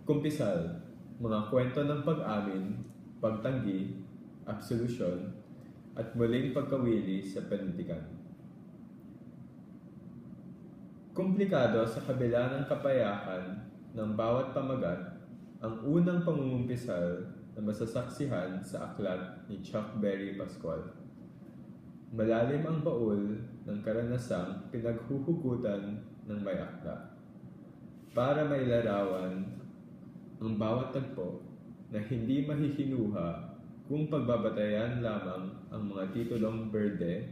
Kumpisal, mga kwento ng pag-amin, pagtanggi, absolusyon, at muling pagkawili sa panitikan. Komplikado sa kabila ng kapayahan ng bawat pamagat ang unang pangungumpisal na masasaksihan sa aklat ni Chuck Berry Pascual. Malalim ang baul ng karanasang pinaghuhugutan ng may akda para mailarawan ang bawat tagpo na hindi mahihinuha kung pagbabatayan lamang ang mga titulong berde,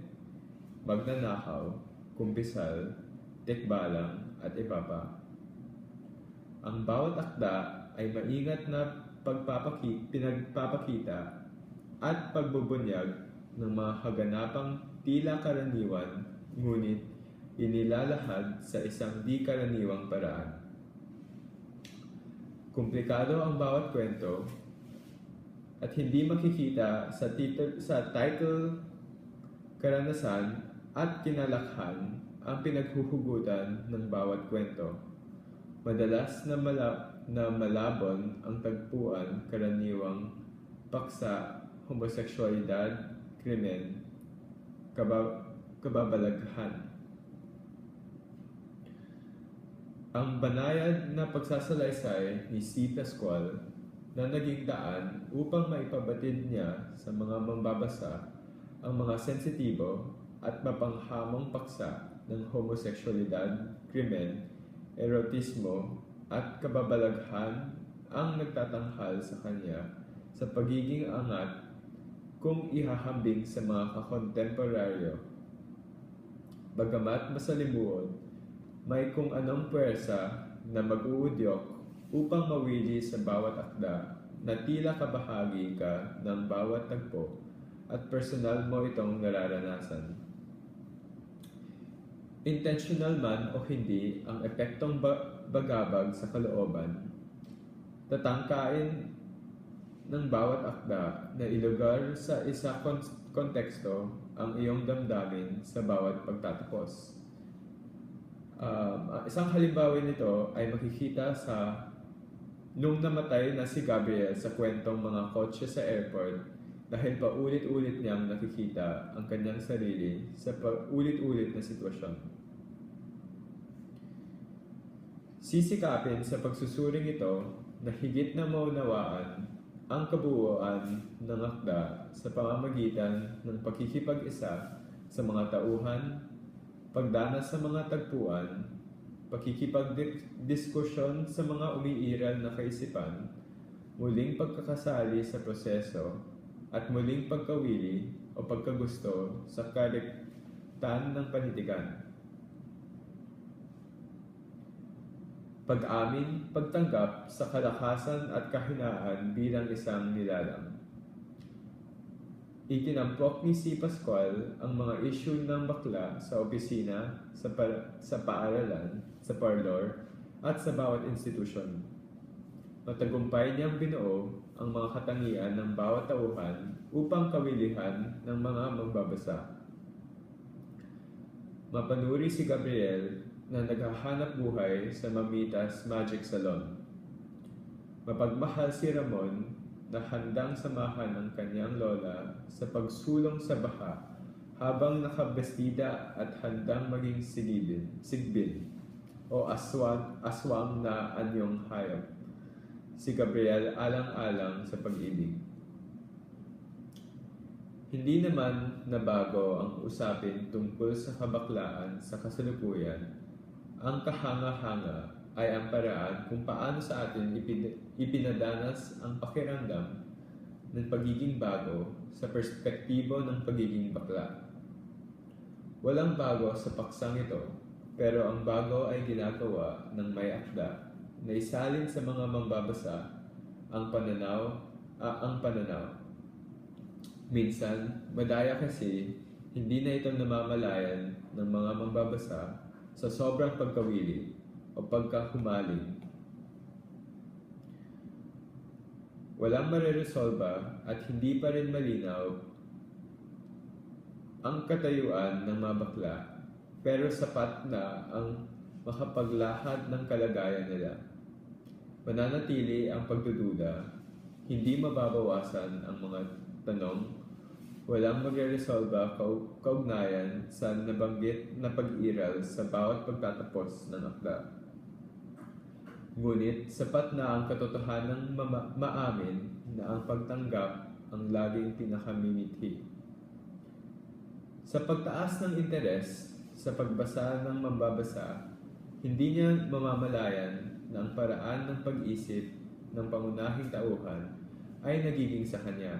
magnanakaw, kumpisal, tikbalang at iba pa. Ang bawat akda ay maingat na pinagpapakita at pagbubunyag ng mga kaganapang tila karaniwan ngunit inilalahad sa isang di karaniwang paraan. Komplikado ang bawat kwento at hindi makikita sa title, karanasan at kinalakhan ang pinaghuhugutan ng bawat kwento. Madalas na malabon ang tagpuan karaniwang paksa, homoseksualidad, krimen, kababalaghan. Ang banayad na pagsasalaysay ni C. Pascual na naging daan upang maipabatid niya sa mga mambabasa ang mga sensitibo at mapanghamong paksa ng homoseksualidad, krimen, erotismo at kababalaghan ang nagtatanghal sa kanya sa pagiging angat kung ihahambing sa mga kakontemporaryo. Bagamat masalimuot, may kung anong puwersa na mag-uudyok upang mawili sa bawat akda na tila kabahagi ka ng bawat tagpo at personal mo itong nararanasan. Intentional man o hindi ang epektong bagabag sa kalooban, tatangkain ng bawat akda na ilugar sa isa konteksto ang iyong damdamin sa bawat pagtatapos. Isang halimbawa nito ay makikita sa nung namatay na si Gabriel sa kwentong mga kotse sa airport dahil paulit-ulit niyang nakikita ang kanyang sarili sa paulit-ulit na sitwasyon. Sisikapin sa pagsusuring ito na higit na maunawaan ang kabuuan ng akda sa pamamagitan ng pakikipag-isa sa mga tauhan, pagdanas sa mga tagpuan, pakikipagdiskusyon sa mga umiiral na kaisipan, muling pagkakasali sa proseso, at muling pagkawili o pagkagusto sa karektan ng panitikan. Pag-amin, pagtanggap sa kalakasan at kahinaan bilang isang nilalang. Itinampok ni C. Pascual ang mga issue ng bakla sa opisina, sa paaralan, sa parlor, at sa bawat institusyon. Matagumpay niyang binuo ang mga katangian ng bawat tauhan upang kawilihan ng mga magbabasa. Mapanuri si Gabriel na naghahanap buhay sa Mamitas Magic Salon. Mapagmahal si Ramon na handang samahan ang kanyang lola sa pagsulong sa baha habang nakabestida at handang maging sigbin o aswang na anyong hayop. Si Gabriel alang-alang sa pag-ibig. Hindi naman nabago ang usapin tungkol sa kabaklaan sa kasalukuyan. Ang kahanga-hanga ay ang paraan kung paano sa atin ipinadanas ang pakiramdam ng pagiging bago sa perspektibo ng pagiging bakla. Walang bago sa paksang ito, pero ang bago ay ginagawa ng may akda na isalin sa mga mambabasa ang pananaw. Minsan, madaya kasi hindi na ito namamalayan ng mga mambabasa sa sobrang pagkawili o pagkahumaling. Walang mareresolba at hindi pa rin malinaw ang katayuan ng mga bakla, pero sapat na ang makapaglahad ng kalagayan nila. Mananatili ang pagdududa, hindi mababawasan ang mga tanong, walang magreresolba kaugnayan sa nabanggit na pag-iral sa bawat pagtatapos ng akda. Ngunit sapat na ang katotohanang maamin na ang pagtanggap ang laging pinakamimithi. Sa pagtaas ng interes sa pagbasa ng mambabasa, hindi niya mamamalayan na ang paraan ng pag-isip ng pangunahing tauhan ay nagiging sa kanya.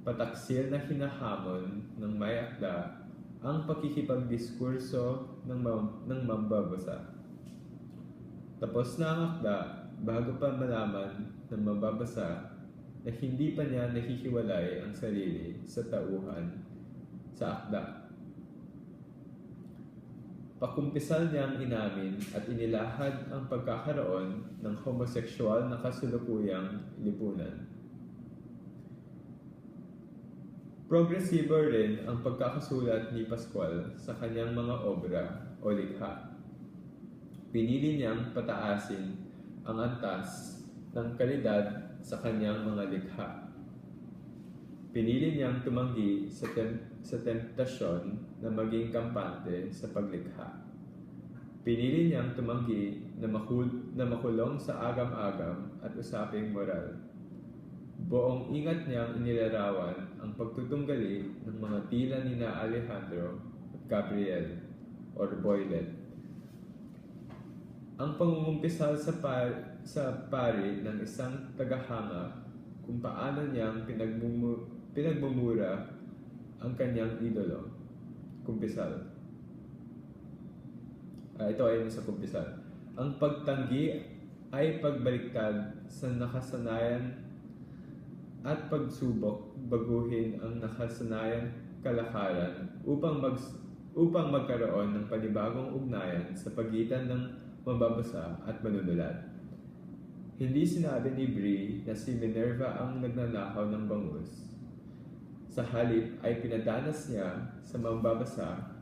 Pataksil na hinahamon ng may akda ang pakikipagdiskurso ng mambabasa. Tapos na ang akda bago pa malaman ng mambabasa na hindi pa niya nahihiwalay ang sarili sa tauhan sa akda. Pakumpisal niyang inamin at inilahad ang pagkakaroon ng homoseksual na kasulukuyang lipunan. Progresibo rin ang pagkakasulat ni Pascual sa kanyang mga obra o likha. Pinili niyang pataasin ang antas ng kalidad sa kanyang mga likha. Pinili niyang tumanggi sa tentasyon na maging kampante sa paglikha. Pinili niyang tumanggi na makulong sa agam-agam at usaping moral. Buong ingat niyang inilarawan ang pagtutunggali ng mga tila nina Alejandro at Gabriel or Boylet. Ang pangungumpisal sa pari ng isang tagahanga kung paano niyang pinagmumura ang kanyang idolo. Kumpisal. Ito ay sa kumpisal. Ang pagtanggi ay pagbaliktad sa nakasanayan at pagsubok baguhin ang nakasanayan kalakaran upang magkaroon ng panibagong ugnayan sa pagitan ng mambabasa at manunulat. Hindi sinabi ni Brie na si Minerva ang nagnanakaw ng bangus. Sa halip ay pinadanas niya sa mambabasa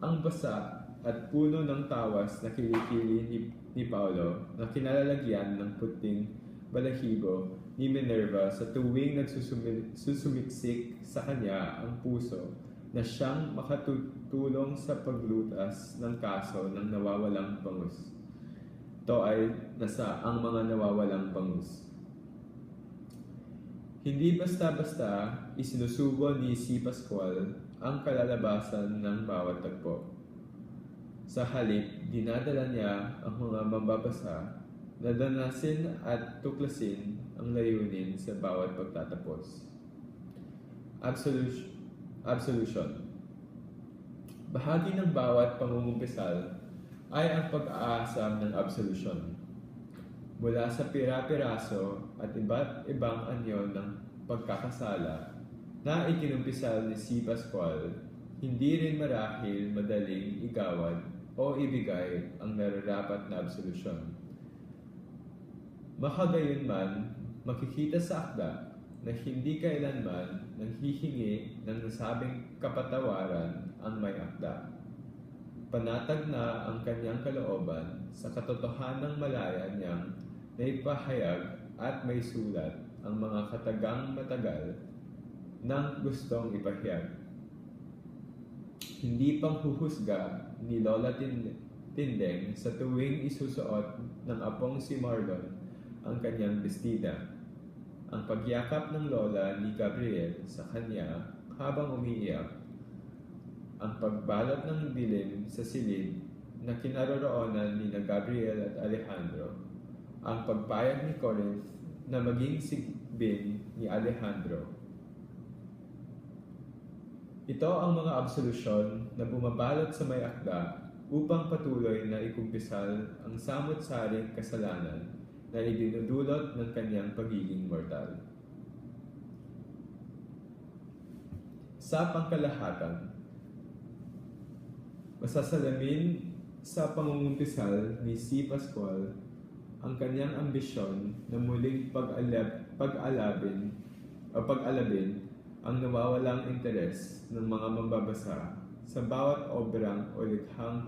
ang basa at puno ng tawas na kilikili ni Paulo na kinalalagyan ng puting balahibo ni Minerva sa tuwing nagsusumiksik sa kanya ang puso na siyang makatutulong sa paglutas ng kaso ng nawawalang bangus. Ito ay nasa ang mga nawawalang bangus. Hindi basta-basta isinusubo ni si Pascual ang kalalabasan ng bawat tagpo. Sa halip, dinadala niya ang mga mambabasa na danasin at tuklasin ang layunin sa bawat pagtatapos. Absolution. Bahagi ng bawat pangungumpisal ay ang pag-aasam ng absolusyon. Mula sa pira-piraso at iba't ibang anyo ng pagkakasala na ikinumpisal ni si Pascual, hindi rin marahil madaling igawad o ibigay ang nararapat na absolusyon. Makagayunman, makikita sa akda na hindi kailanman nanghihingi ng nasabing kapatawaran ang may akda. Panatag na ang kanyang kalooban sa katotohanang malaya niyang naipahayag at may sulat ang mga katagang matagal nang gustong ipahayag. Hindi pang huhusga ni Lola Tindeng sa tuwing isusuot ng apong si Marlon ang kanyang bestida. Ang pagyakap ng lola ni Gabriel sa kanya habang umiiyak, ang pagbalot ng dilim sa silid na kinaroroonan ni Gabriel at Alejandro, ang pagpayag ni Corinth na maging sigbin ni Alejandro. Ito ang mga absolusyon na bumabalot sa may akda upang patuloy na ikumpisal ang samot-saring kasalanan na idinudulot ng kanyang pagiging mortal. Sa pangkalahatan, masasalamin sa pangungumpisal ni si Pascual ang kanyang ambisyon na muling pag-alabin ang nawawalang interes ng mga mambabasa sa bawat obrang o likhang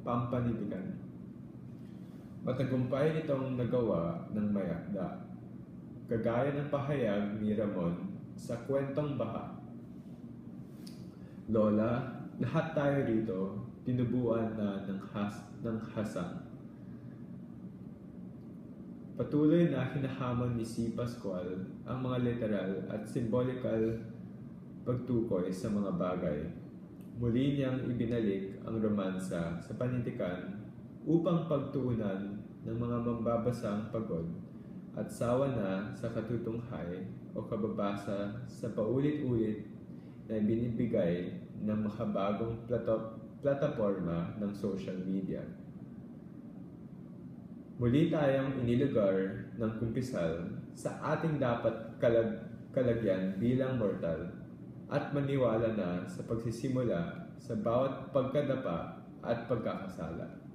pampanibigan. Matagumpay itong nagawa ng mayakda, kagaya ng pahayag ni Ramon sa kwentong Baha. Lola, lahat tayo rito tinubuan na ng hasang. Patuloy na hinahamon ni si Pascual ang mga literal at symbolikal pagtukoy sa mga bagay. Muli niyang ibinalik ang romansa sa panintikan upang pagtuunan ng mga mambabasang pagod at sawa na sa katutunghay o kababasa sa paulit-ulit na binibigay ng makabagong plataporma ng social media. Muli tayong inilugar ng kumpisal sa ating dapat kalagyan bilang mortal at maniwala na sa pagsisimula sa bawat pagkadapa at pagkakasala.